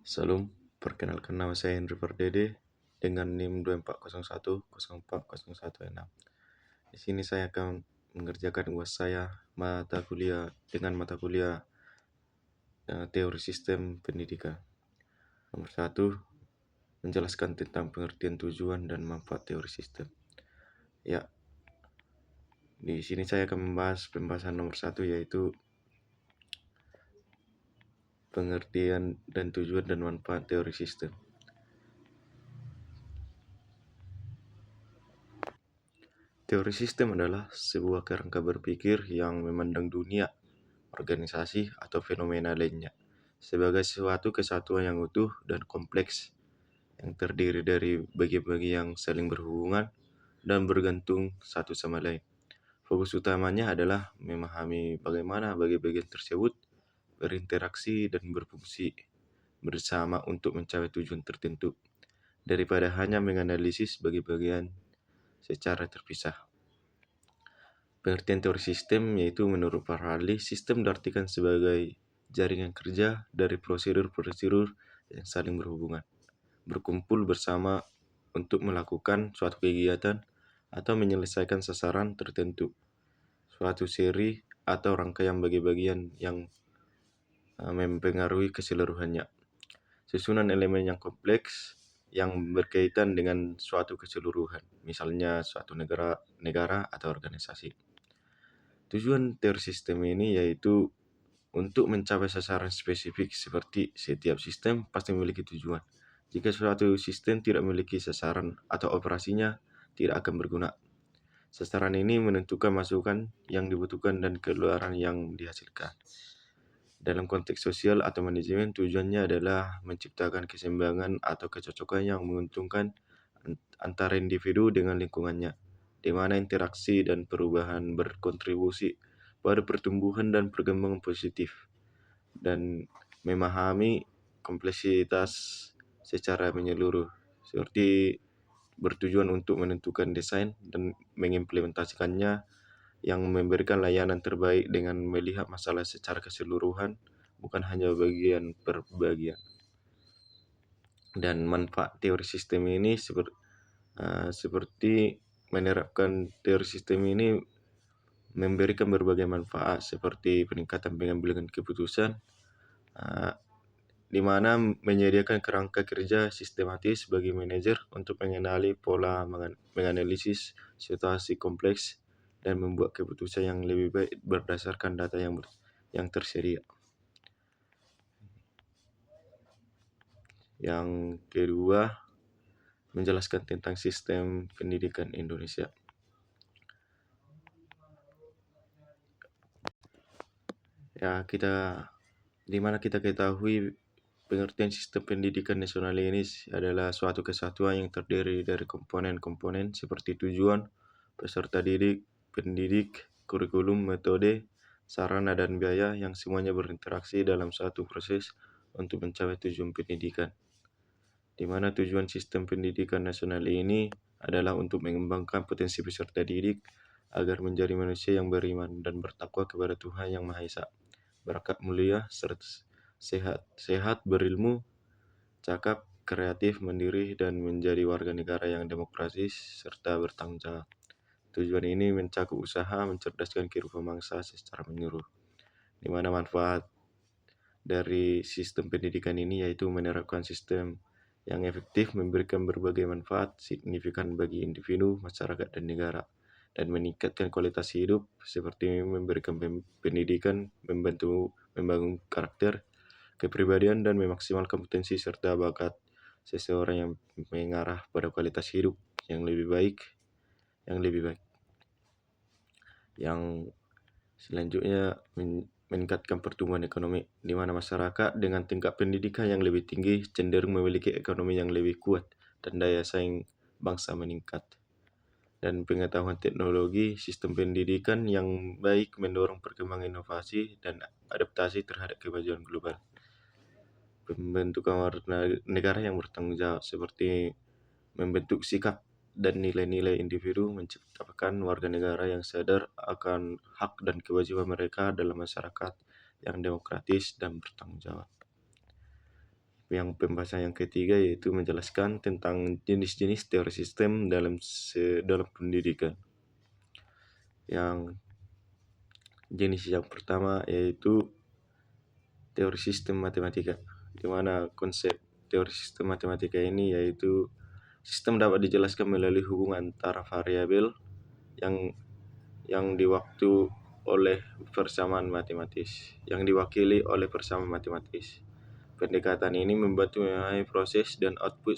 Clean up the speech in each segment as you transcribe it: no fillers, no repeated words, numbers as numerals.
Salam, perkenalkan nama saya Henry Pardede dengan NIM 2401040116. Di sini saya akan mengerjakan UAS saya dengan mata kuliah teori sistem pendidikan. Nomor 1, menjelaskan tentang pengertian tujuan dan manfaat teori sistem. Ya, di sini saya akan membahas pembahasan nomor 1, yaitu pengertian dan tujuan dan manfaat teori sistem. Teori sistem adalah sebuah kerangka berpikir yang memandang dunia, organisasi, atau fenomena lainnya sebagai suatu kesatuan yang utuh dan kompleks yang terdiri dari bagi-bagi yang saling berhubungan dan bergantung satu sama lain. Fokus utamanya adalah memahami bagaimana bagi-bagian tersebut berinteraksi dan berfungsi bersama untuk mencapai tujuan tertentu, daripada hanya menganalisis bagi-bagian secara terpisah. Pengertian teori sistem yaitu menurut para ahli, sistem diartikan sebagai jaringan kerja dari prosedur-prosedur yang saling berhubungan, berkumpul bersama untuk melakukan suatu kegiatan atau menyelesaikan sasaran tertentu, suatu seri atau rangkaian bagi-bagian yang mempengaruhi keseluruhannya. Susunan elemen yang kompleks yang berkaitan dengan suatu keseluruhan, misalnya suatu negara atau organisasi. Tujuan teori sistem ini yaitu untuk mencapai sasaran spesifik, seperti setiap sistem pasti memiliki tujuan. Jika suatu sistem tidak memiliki sasaran atau operasinya tidak akan berguna. Sasaran ini menentukan masukan yang dibutuhkan dan keluaran yang dihasilkan. Dalam konteks sosial atau manajemen, tujuannya adalah menciptakan keseimbangan atau kecocokan yang menguntungkan antara individu dengan lingkungannya, di mana interaksi dan perubahan berkontribusi pada pertumbuhan dan perkembangan positif, dan memahami kompleksitas secara menyeluruh, seperti bertujuan untuk menentukan desain dan mengimplementasikannya yang memberikan layanan terbaik dengan melihat masalah secara keseluruhan, bukan hanya bagian per bagian. Dan manfaat teori sistem ini seperti menerapkan teori sistem ini memberikan berbagai manfaat, seperti peningkatan pengambilan keputusan, di mana menyediakan kerangka kerja sistematis bagi manajer untuk mengenali pola, menganalisis situasi kompleks, dan membuat keputusan yang lebih baik berdasarkan data yang tersedia. Yang kedua, menjelaskan tentang sistem pendidikan Indonesia. Ya, di mana kita ketahui pengertian sistem pendidikan nasional ini adalah suatu kesatuan yang terdiri dari komponen-komponen seperti tujuan, peserta didik, pendidik, kurikulum, metode, sarana, dan biaya yang semuanya berinteraksi dalam satu proses untuk mencapai tujuan pendidikan. Di mana tujuan sistem pendidikan nasional ini adalah untuk mengembangkan potensi peserta didik agar menjadi manusia yang beriman dan bertakwa kepada Tuhan Yang Maha Esa, berakat mulia, sehat, berilmu, cakap, kreatif, mandiri, dan menjadi warga negara yang demokratis serta bertanggung jawab. Tujuan ini mencakup usaha mencerdaskan kehidupan bangsa secara menyeluruh, di mana manfaat dari sistem pendidikan ini yaitu menerapkan sistem yang efektif, memberikan berbagai manfaat signifikan bagi individu, masyarakat, dan negara, dan meningkatkan kualitas hidup seperti memberikan pendidikan, membantu membangun karakter, kepribadian, dan memaksimalkan potensi serta bakat seseorang yang mengarah pada kualitas hidup yang lebih baik. Yang selanjutnya meningkatkan pertumbuhan ekonomi, di mana masyarakat dengan tingkat pendidikan yang lebih tinggi cenderung memiliki ekonomi yang lebih kuat dan daya saing bangsa meningkat. Dan pengetahuan teknologi, sistem pendidikan yang baik mendorong perkembangan inovasi dan adaptasi terhadap kemajuan global. Pembentukan warga negara yang bertanggung jawab, seperti membentuk sikap dan nilai-nilai individu, menciptakan warga negara yang sadar akan hak dan kewajiban mereka dalam masyarakat yang demokratis dan bertanggung jawab. Yang pembahasan yang ketiga yaitu menjelaskan tentang jenis-jenis teori sistem dalam pendidikan. Yang jenis yang pertama yaitu teori sistem matematika, di mana konsep teori sistem matematika ini yaitu sistem dapat dijelaskan melalui hubungan antara variabel yang diwaktu oleh persamaan matematis, yang diwakili oleh persamaan matematis. Pendekatan ini membantu memahami proses dan output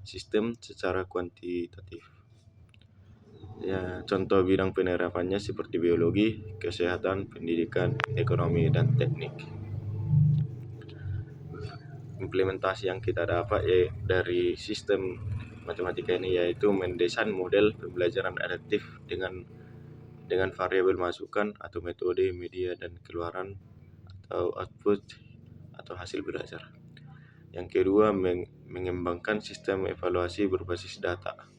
sistem secara kuantitatif. Ya, contoh bidang penerapannya seperti biologi, kesehatan, pendidikan, ekonomi, dan teknik. Implementasi yang kita dapat dari sistem matematika ini yaitu mendesain model pembelajaran adaptif dengan variabel masukan atau metode, media, dan keluaran atau output atau hasil belajar. Yang kedua, mengembangkan sistem evaluasi berbasis data.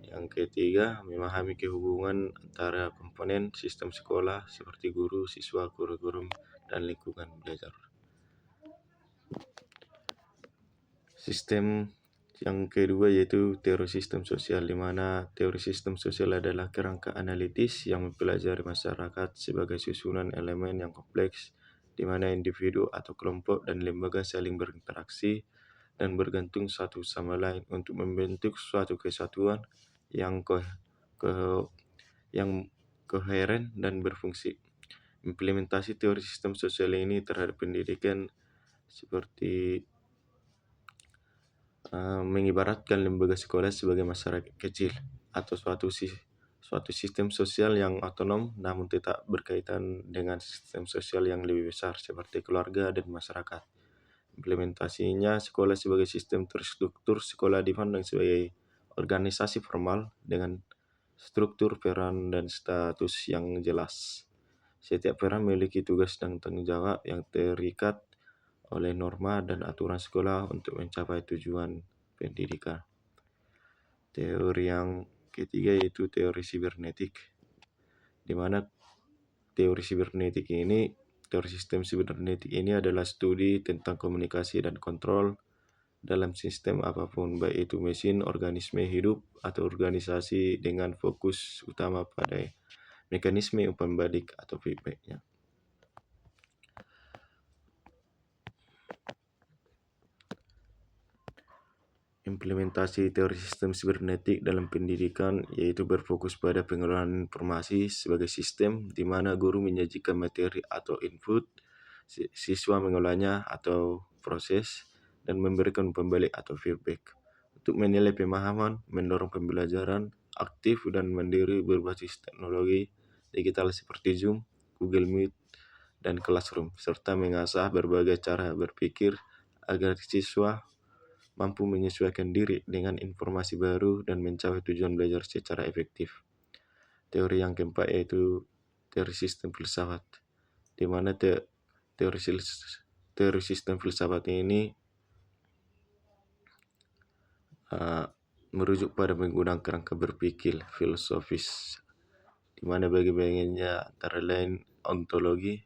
Yang ketiga, memahami kehubungan antara komponen sistem sekolah seperti guru, siswa, kurikulum, dan lingkungan belajar. Sistem yang kedua yaitu teori sistem sosial, di mana teori sistem sosial adalah kerangka analitis yang mempelajari masyarakat sebagai susunan elemen yang kompleks, di mana individu atau kelompok dan lembaga saling berinteraksi dan bergantung satu sama lain untuk membentuk suatu kesatuan yang koheren dan berfungsi. Implementasi teori sistem sosial ini terhadap pendidikan seperti mengibaratkan lembaga sekolah sebagai masyarakat kecil atau suatu sistem sosial yang otonom namun tetap berkaitan dengan sistem sosial yang lebih besar seperti keluarga dan masyarakat. Implementasinya, sekolah sebagai sistem terstruktur, sekolah dipandang sebagai organisasi formal dengan struktur peran dan status yang jelas. Setiap peran memiliki tugas dan tanggung jawab yang terikat oleh norma dan aturan sekolah untuk mencapai tujuan pendidikan. Teori yang ketiga yaitu teori sibernetik, di mana teori sistem sibernetik ini adalah studi tentang komunikasi dan kontrol dalam sistem apapun, baik itu mesin, organisme hidup, atau organisasi dengan fokus utama pada mekanisme umpan balik atau feedbacknya. Implementasi teori sistem sibernetik dalam pendidikan yaitu berfokus pada pengelolaan informasi sebagai sistem di mana guru menyajikan materi atau input, siswa mengolahnya atau proses, dan memberikan pembalik atau feedback. Untuk menilai pemahaman, mendorong pembelajaran aktif dan mandiri berbasis teknologi digital seperti Zoom, Google Meet, dan Classroom, serta mengasah berbagai cara berpikir agar siswa mampu menyesuaikan diri dengan informasi baru dan mencapai tujuan belajar secara efektif. Teori yang keempat yaitu teori sistem filsafat, di mana teori sistem filsafat ini merujuk pada penggunaan kerangka berpikir filosofis, di mana bagi-bagiannya antara lain ontologi,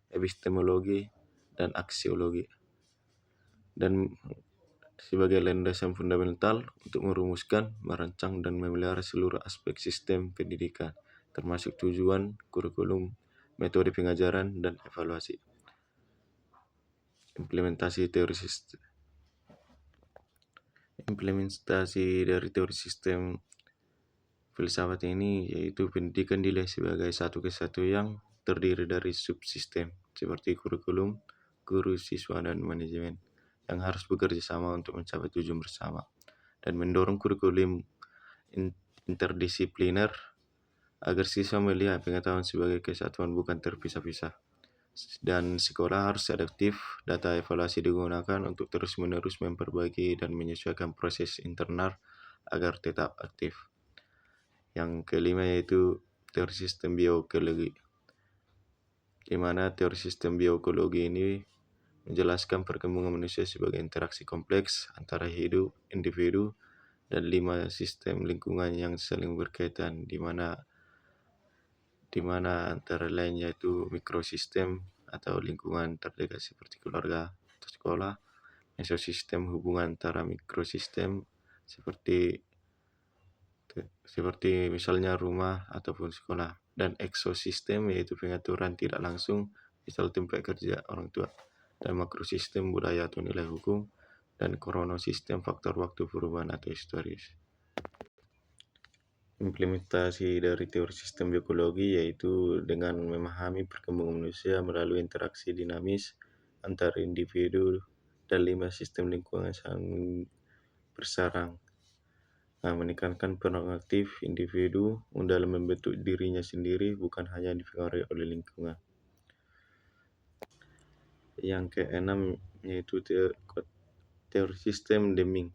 epistemologi, dan aksiologi. Dan sebagai landasan fundamental untuk merumuskan, merancang, dan memelihara seluruh aspek sistem pendidikan, termasuk tujuan, kurikulum, metode pengajaran, dan evaluasi. Implementasi dari teori sistem filsafat ini yaitu pendidikan dinilai sebagai satu kesatuan yang terdiri dari subsistem seperti kurikulum, guru, siswa, dan manajemen yang harus bekerja sama untuk mencapai tujuan bersama, dan mendorong kurikulum interdisipliner agar siswa melihat pengetahuan sebagai kesatuan bukan terpisah-pisah. Dan sekolah harus adaptif, data evaluasi digunakan untuk terus-menerus memperbaiki dan menyesuaikan proses internal agar tetap aktif. Yang kelima yaitu teori sistem bioekologi, di mana teori sistem bioekologi ini menjelaskan perkembangan manusia sebagai interaksi kompleks antara individu, dan 5 sistem lingkungan yang saling berkaitan, di mana antara lain yaitu mikrosistem atau lingkungan terdekat seperti keluarga atau sekolah, mesosistem hubungan antara mikrosistem seperti seperti misalnya rumah ataupun sekolah, dan eksosistem yaitu pengaturan tidak langsung misal tempat kerja orang tua, dan makrosistem budaya atau nilai hukum, dan kronosistem faktor waktu perubahan atau historis. Implementasi dari teori sistem biologi yaitu dengan memahami perkembangan manusia melalui interaksi dinamis antara individu dan 5 sistem lingkungan saling bersarang. Menekankan peran aktif individu dalam membentuk dirinya sendiri, bukan hanya dipengaruhi oleh lingkungan. Yang keenam yaitu teori sistem Deming,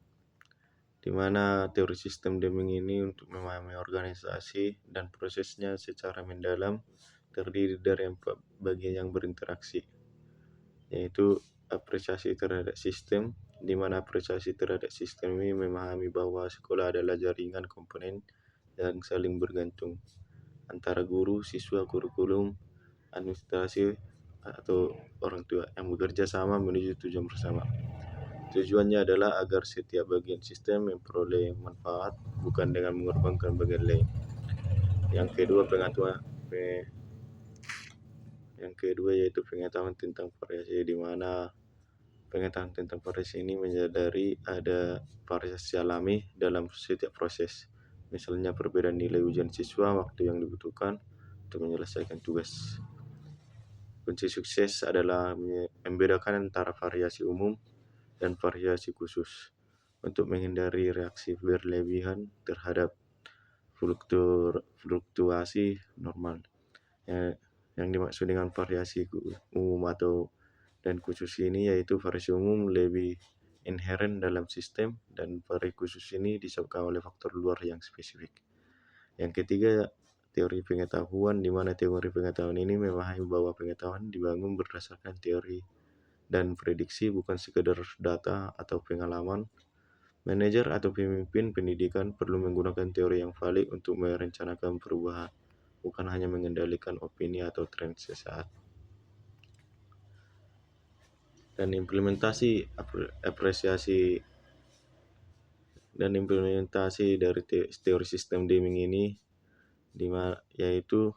di mana teori sistem Deming ini untuk memahami organisasi dan prosesnya secara mendalam terdiri dari 4 bagian yang berinteraksi, yaitu apresiasi terhadap sistem, di mana apresiasi terhadap sistem ini memahami bahwa sekolah adalah jaringan komponen yang saling bergantung antara guru, siswa, kurikulum, administrasi, atau orang tua yang bekerja sama menuju tujuan bersama. Tujuannya adalah agar setiap bagian sistem memperoleh manfaat, bukan dengan mengorbankan bagian lain. Yang kedua yaitu pengetahuan tentang variasi, di mana pengetahuan tentang variasi ini menyadari ada variasi alami dalam setiap proses. Misalnya perbedaan nilai ujian siswa, waktu yang dibutuhkan untuk menyelesaikan tugas. Kunci sukses adalah membedakan antara variasi umum dan variasi khusus untuk menghindari reaksi berlebihan terhadap fluktuasi normal. Yang dimaksud dengan variasi umum dan khusus ini yaitu variasi umum lebih inheren dalam sistem, dan variasi khusus ini disebabkan oleh faktor luar yang spesifik. Yang ketiga, teori pengetahuan, di mana teori pengetahuan ini memahami bahwa pengetahuan dibangun berdasarkan teori dan prediksi, bukan sekedar data atau pengalaman. Manajer atau pemimpin pendidikan perlu menggunakan teori yang valid untuk merencanakan perubahan, bukan hanya mengendalikan opini atau tren sesaat. Dan implementasi dari teori sistem Deming ini yaitu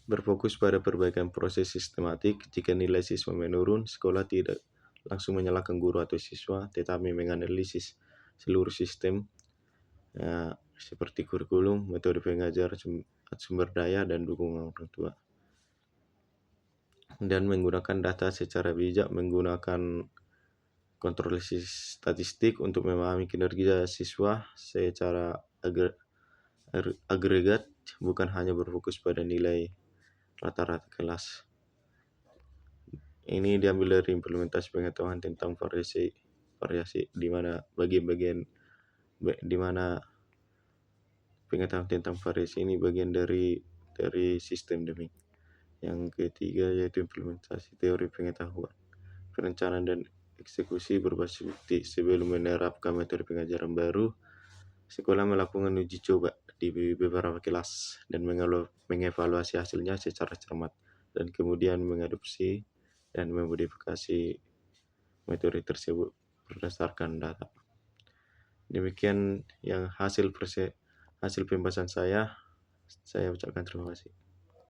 berfokus pada perbaikan proses sistematik. Jika nilai siswa menurun, sekolah tidak langsung menyalahkan guru atau siswa, tetapi menganalisis seluruh sistem seperti kurikulum, metode pengajar, sumber daya, dan dukungan orang tua. Dan menggunakan data secara bijak, menggunakan kontrol statistik untuk memahami kinerja siswa secara agregat, bukan hanya berfokus pada nilai rata-rata kelas. Ini diambil dari implementasi pengetahuan tentang variasi, di mana pengetahuan tentang variasi ini bagian dari sistem Deming. Yang ketiga yaitu implementasi teori pengetahuan, perencanaan dan eksekusi berbasis bukti. Sebelum menerapkan metode pengajaran baru, sekolah melakukan uji coba di beberapa kelas dan mengevaluasi hasilnya secara cermat, dan kemudian mengadopsi dan memodifikasi metode tersebut berdasarkan data. Demikian yang hasil pembahasan saya ucapkan terima kasih.